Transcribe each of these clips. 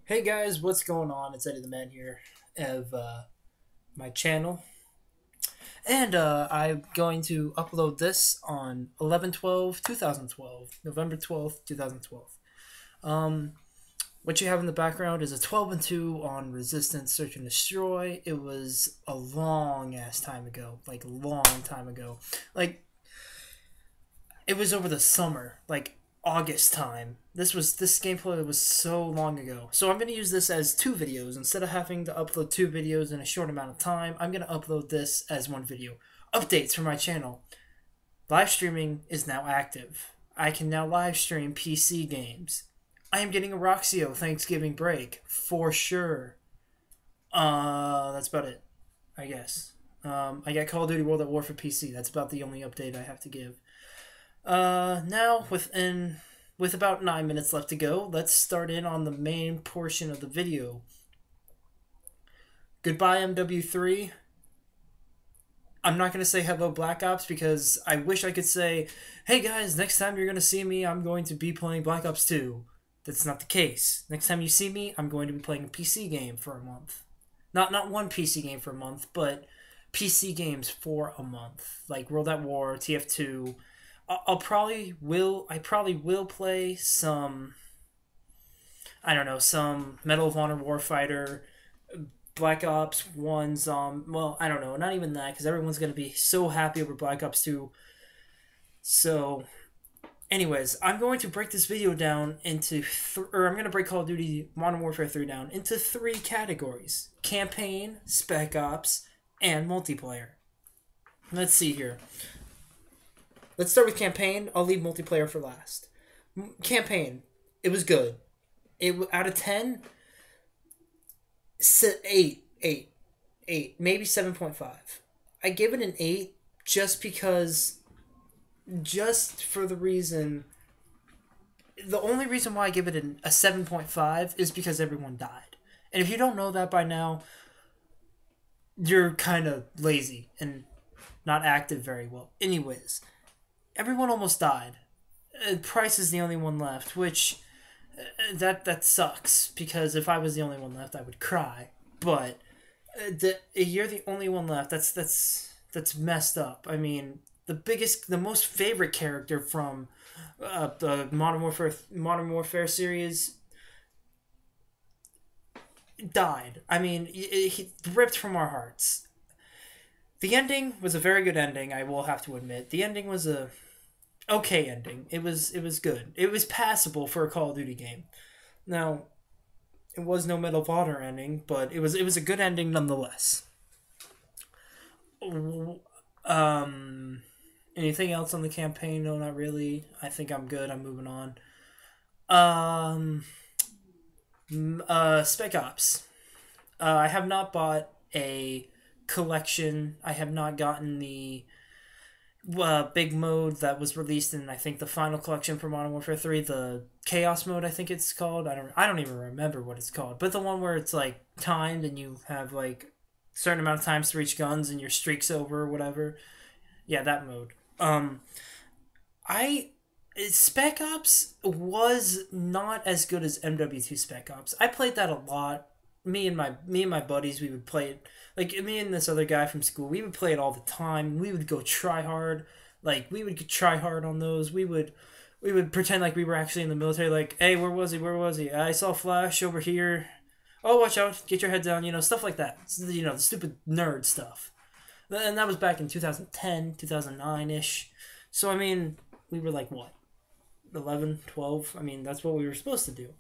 Hey guys, what's going on? It's Eddie the Man here of my channel. And I'm going to upload this on 11/12/2012, November 12th, 2012. Um, what you have in the background is a 12 and 2 on Resistance Search and Destroy. It was a long ass time ago. Like, long time ago. Like, it was over the summer. Like, August time. This gameplay was so long ago. So I'm gonna use this as two videos instead of having to upload two videos in a short amount of time. I'm gonna upload this as one video. Updates for my channel. Live streaming is now active. I can now live stream PC games. I am getting a Roxio Thanksgiving break for sure. That's about it, I guess. I got Call of Duty World at War for PC. That's about the only update I have to give. Now with about 9 minutes left to go, let's start in on the main portion of the video. Goodbye MW3. I'm not gonna say hello Black Ops because I wish I could say, hey guys, next time you're gonna see me, I'm going to be playing Black Ops 2. That's not the case. Next time you see me, I'm going to be playing a PC game for a month. Not one PC game for a month, but PC games for a month, like World at War, TF2. I probably will play some, I don't know, some Medal of Honor Warfighter, Black Ops 1 well, I don't know, not even that because everyone's going to be so happy over Black Ops 2. So anyways, I'm going to break this video down into or I'm going to break Call of Duty Modern Warfare 3 down into three categories: campaign, spec ops, and multiplayer. Let's see here. Let's start with campaign. I'll leave multiplayer for last. Campaign. It was good. It out of 10, 8, maybe 7.5. I give it an 8 just for the reason. The only reason why I give it a 7.5 is because everyone died. And if you don't know that by now, you're kind of lazy and not active very well. Anyways, everyone almost died. Price is the only one left, which that sucks because if I was the only one left, I would cry. But you're the only one left. That's messed up. I mean, the most favorite character from the Modern Warfare series died. I mean, he ripped from our hearts. The ending was a very good ending. I will have to admit, the ending was a okay ending. It was good. It was passable for a Call of Duty game. Now, it was no Medal of Honor ending, but it was a good ending nonetheless. Anything else on the campaign? No, not really. I think I'm good. I'm moving on. Spec Ops. I have not bought a collection. I have not gotten the big mode that was released in I think the final collection for Modern Warfare 3, the Chaos mode I think it's called. I don't even remember what it's called, but the one where it's like timed and you have like a certain amount of times to reach guns and your streak's over or whatever. Yeah, that mode. I Spec Ops was not as good as MW2 Spec Ops. I played that a lot. Me and my buddies, we would play it. Like me and this other guy from school, we would play it all the time. We would go try hard. Like we would try hard on those. We would pretend like we were actually in the military. Like, hey, where was he? Where was he? I saw Flash over here. Oh, watch out! Get your head down. Stuff like that. The stupid nerd stuff. And that was back in 2010, 2009 ish. So I mean, we were like what, 11, 12? I mean, that's what we were supposed to do.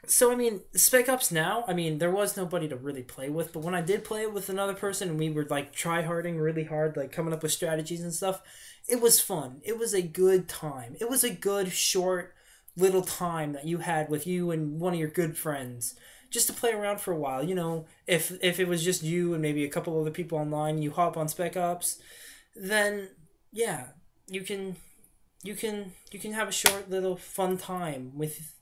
So I mean, Spec Ops now, I mean, there was nobody to really play with, but when I did play it with another person and we were like try harding really hard, like coming up with strategies and stuff, it was fun. It was a good time. It was a good short little time that you had with you and one of your good friends just to play around for a while. If it was just you and maybe a couple other people online, you hop on Spec Ops, then yeah, you can you can have a short little fun time with.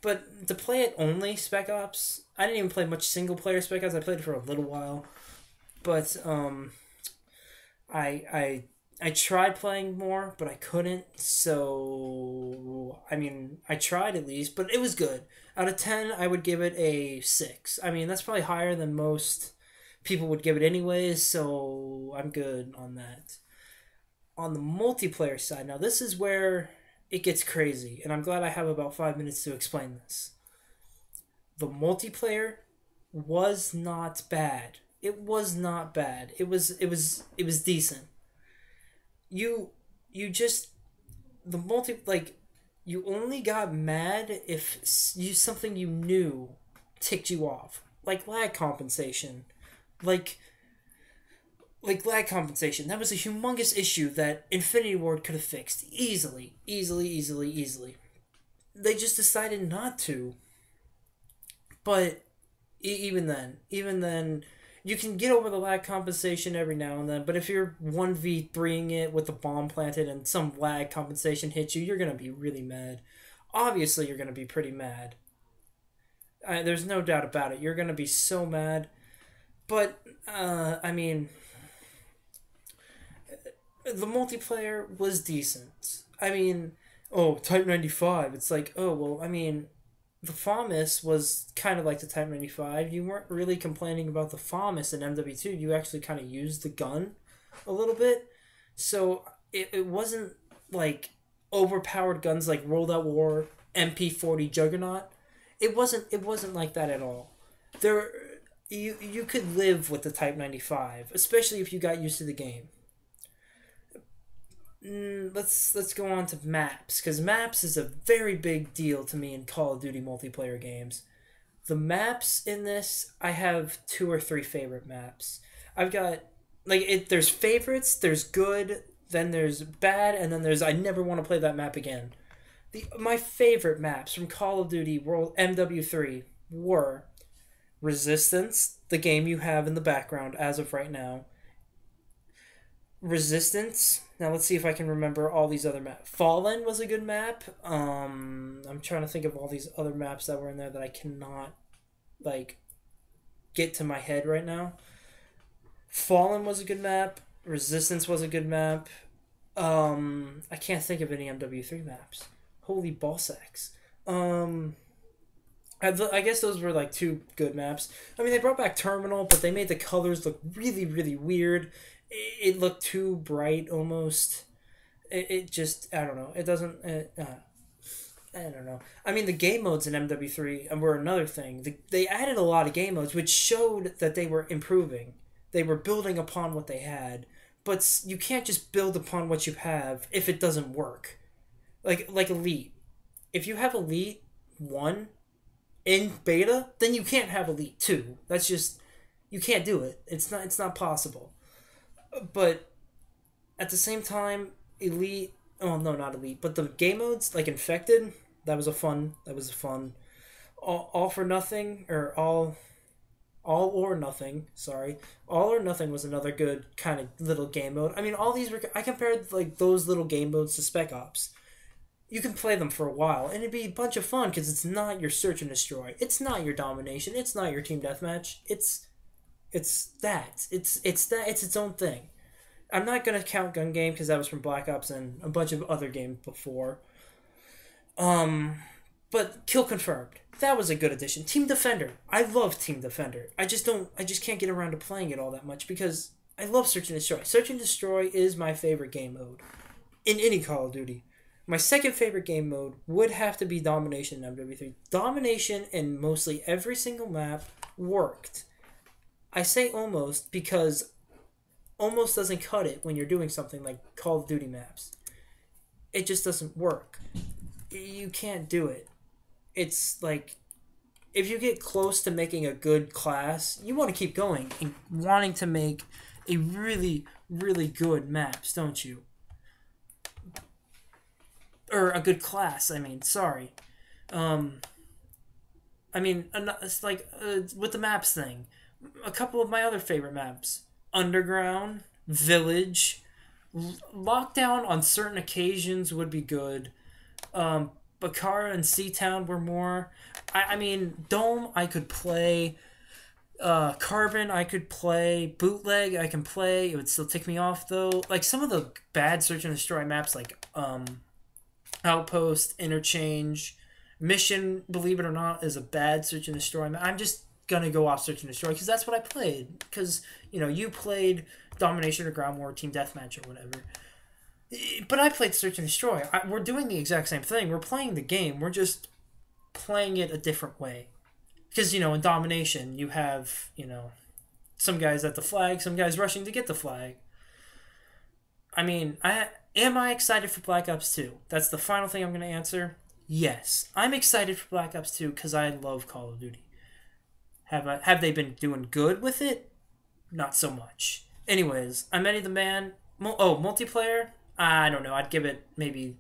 But to play it only Spec Ops, I didn't even play much single player Spec Ops. I played it for a little while, but I I tried playing more, but I couldn't. So, I mean, I tried at least, but it was good. Out of 10, I would give it a 6. I mean, that's probably higher than most people would give it anyways, so I'm good on that. On the multiplayer side, now this is where it gets crazy, and I'm glad I have about 5 minutes to explain this. The multiplayer was not bad. It was not bad. It was decent. You you just the multi like you only got mad if you something you knew ticked you off, like lag compensation, like lag compensation. That was a humongous issue that Infinity Ward could have fixed easily, easily, easily, easily. They just decided not to. But even then, you can get over the lag compensation every now and then. But if you're 1v3ing it with the bomb planted and some lag compensation hits you, you're gonna be really mad. Obviously, you're gonna be pretty mad. There's no doubt about it. You're gonna be so mad. But I mean, the multiplayer was decent. I mean, oh, Type 95. It's like, oh, well, I mean, the FAMAS was kind of like the Type 95. You weren't really complaining about the FAMAS in MW2. You actually kind of used the gun a little bit. So it wasn't like overpowered guns like World at War, MP40 Juggernaut. It wasn't like that at all. There you could live with the Type 95, especially if you got used to the game. Let's go on to maps, because maps is a very big deal to me in Call of Duty multiplayer games. The maps in this, I have two or three favorite maps. I've got there's favorites, there's good, then there's bad, and then there's I never want to play that map again. My favorite maps from Call of Duty World MW3 were Resistance, the game you have in the background as of right now. Resistance. Now let's see if I can remember all these other maps. Fallen was a good map. I'm trying to think of all these other maps that were in there that I cannot like get to my head right now. Fallen was a good map. Resistance was a good map. I can't think of any MW3 maps. Holy ball sacks. I guess those were like two good maps. I mean, they brought back Terminal, but they made the colors look really, really weird. It looked too bright almost. It just, I don't know. It doesn't. I don't know. I mean, the game modes in MW3 were another thing. They added a lot of game modes, which showed that they were improving. They were building upon what they had. But you can't just build upon what you have if it doesn't work. Like Elite. If you have Elite 1 in beta, then you can't have Elite 2. That's just, you can't do it. It's not possible. But at the same time, Elite, oh no, not Elite, but the game modes like Infected, that was a fun all for nothing, or all or nothing, sorry. All or nothing was another good kind of little game mode. I mean, all these were, I compared like those little game modes to Spec Ops. You can play them for a while and it'd be a bunch of fun because it's not your search and destroy. It's not your domination. It's not your team deathmatch. It's its own thing. I'm not gonna count Gun Game because that was from Black Ops and a bunch of other games before. But Kill Confirmed, that was a good addition. Team Defender, I love Team Defender. I just can't get around to playing it all that much because I love Search and Destroy. Search and Destroy is my favorite game mode in any Call of Duty. My second favorite game mode would have to be Domination in MW3. Domination in mostly every single map worked. I say almost because almost doesn't cut it when you're doing something like Call of Duty maps. It just doesn't work. You can't do it. It's like, if you get close to making a good class, you want to keep going and wanting to make a really, really good maps, don't you? Or a good class, I mean, sorry. I mean, it's like with the maps thing. A couple of my other favorite maps: Underground, Village, Lockdown on certain occasions would be good. Bakara and Seatown were more. I mean, Dome I could play. Carbon, I could play. Bootleg, I can play. It would still tick me off though. Like some of the bad search and destroy maps, like Outpost, Interchange, Mission. Believe it or not, is a bad search and destroy map. I'm just gonna go off search and destroy because that's what I played. Because you played Domination or Ground War, Team Deathmatch or whatever. But I played search and destroy. We're doing the exact same thing. We're playing the game. We're just playing it a different way. Because, in Domination, you have, some guys at the flag, some guys rushing to get the flag. I mean, am I excited for Black Ops 2? That's the final thing I'm going to answer. Yes. I'm excited for Black Ops 2 because I love Call of Duty. Have they been doing good with it? Not so much. Anyways, I'm Eddie the Man. Multiplayer? I don't know. I'd give it maybe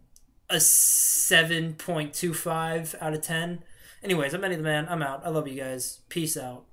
a 7.25 out of 10. Anyways, I'm Eddie the Man. I'm out. I love you guys. Peace out.